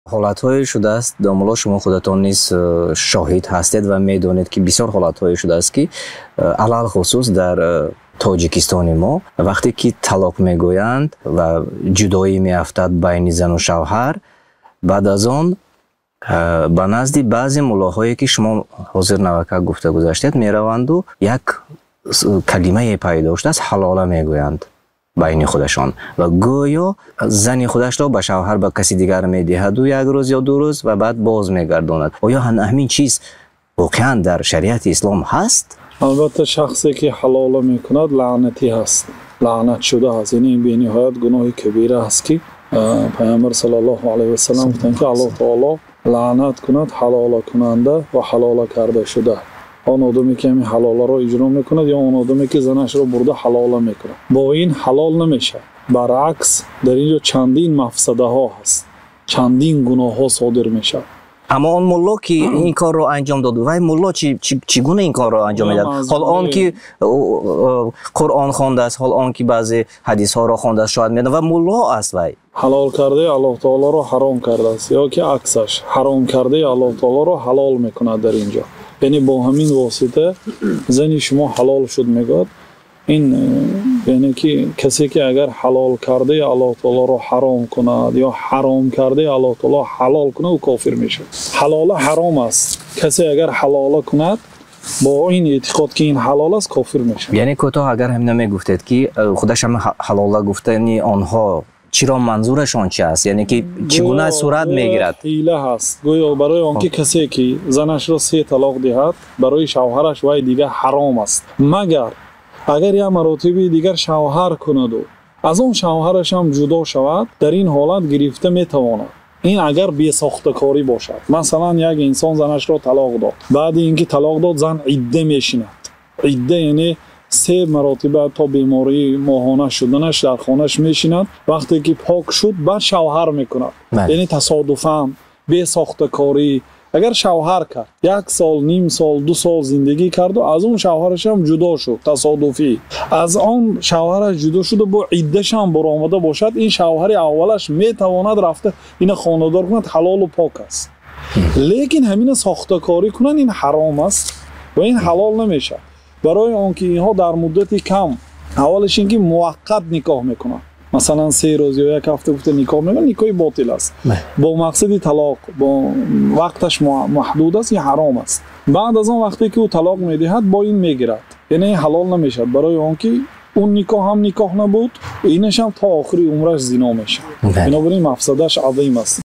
حالت‌های شده است داملا شما خودتان نیز شاهد هستید و می‌دانید که بسیار حالت‌های شده است که علل خصوص در تاجیکستان ما وقتی که طلاق میگویند و جدایی میافتد بین زن و شوهر بعد از آن به نزد بعضی ملاهایی که شما حاضر نوکه گفته گذاشتید میروند و یک کلمه پیدا شده است حلاله میگویند بین خودشان و گویا زن خودش را به شوهر به کسی دیگر میدهد و یک روز یا دو روز و بعد باز میگرداند. آیا همین چیز واقعا در شریعت اسلام هست؟ البته شخصی که حلاله میکند لعنتی هست، لعنت شده هست، یعنی این به نهایت گناه کبیره است که پیامبر صلی الله علیه و سلم گفتند که الله تعالی لعنت کند حلاله کننده و حلاله کرده شده. آن آدمی که همین حلاله را اجرا میکند یا آن آدمی که زنش را برده حلاله میکند، با این حلال نمیشه. برعکس در اینجا چندین مفسده ها هست، چندین گناه ها صادر میشه. اما اون ملا که این کار رو انجام داد و ملا چگونه این کار رو انجام میداد؟ حال آن که قرآن خوانده است، حال آن که بعضی حدیث ها را خوانده است شاید میدن و ملا است وای حلال کرده الله تعالی را حرام کرده است یا که عکسش حرام کرده الله تعالی را حلال میکند در اینجا. یعنی با همین واسطه زن شما حلال شد میگاد. این یعنی که کسی که اگر حلال کرده الله تعالی را حرام کند یا حرام کرده الله تعالی حلال کنه او کافر میشه. حلال حرام است. کسی اگر حلال کند با این اعتقاد که این حلال است کافر میشه. یعنی کوتاه اگر هم نمیگفتید که خودش هم حلال گفته، یعنی آنها چرا منظورشان چی است؟ یعنی که چگونه صورت میگیرد؟ حیله هست. گویا برای آنکه کسی که زنش را 3 طلاق دهد برای شوهرش وای دیگه حرام است، مگر اگر یا مراتبی دیگر شوهر کند و از اون شوهرش هم جدا شود، در این حالت گرفته میتواند. این اگر بی ساختکاری باشد. مثلا یک انسان زنش را طلاق داد، بعد اینکه طلاق داد زن عده میشیند. عده یعنی 3 مراتبه تا بیماری ماهانه شدنش در خانهش میشیند. وقتی که پاک شد بعد شوهر میکند. یعنی تصادفاً بی ساختکاری اگر شوهر کرد 1 سال، نیم سال، 2 سال زندگی کرد و از اون شوهرش هم جدا شد تصادفی، از آن شوهرش جدا شده با عده‌ش هم برآمده باشد، این شوهر اولش میتواند رفته این خانه‌دار کند، حلال و پاک است. لیکن همین ساختکاری کنن این حرام است و این حلال نمیشه. برای آنکه اینها در مدت کم اولش اینکه موقت نکاح میکنن، مثلا 3 روز یا 1 هفته گفته نکاح میکنن، نکاح باطل است با مقصد طلاق، با وقتش محدود است، این حرام است. بعد از آن وقتی که او طلاق میدهد با این میگیرد، یعنی حلال نمیشه. برای آنکه اون نکاح هم نکاح نبود، اینش هم تا آخری عمرش زنا میشه. بنابراین مفسدش عظیم است.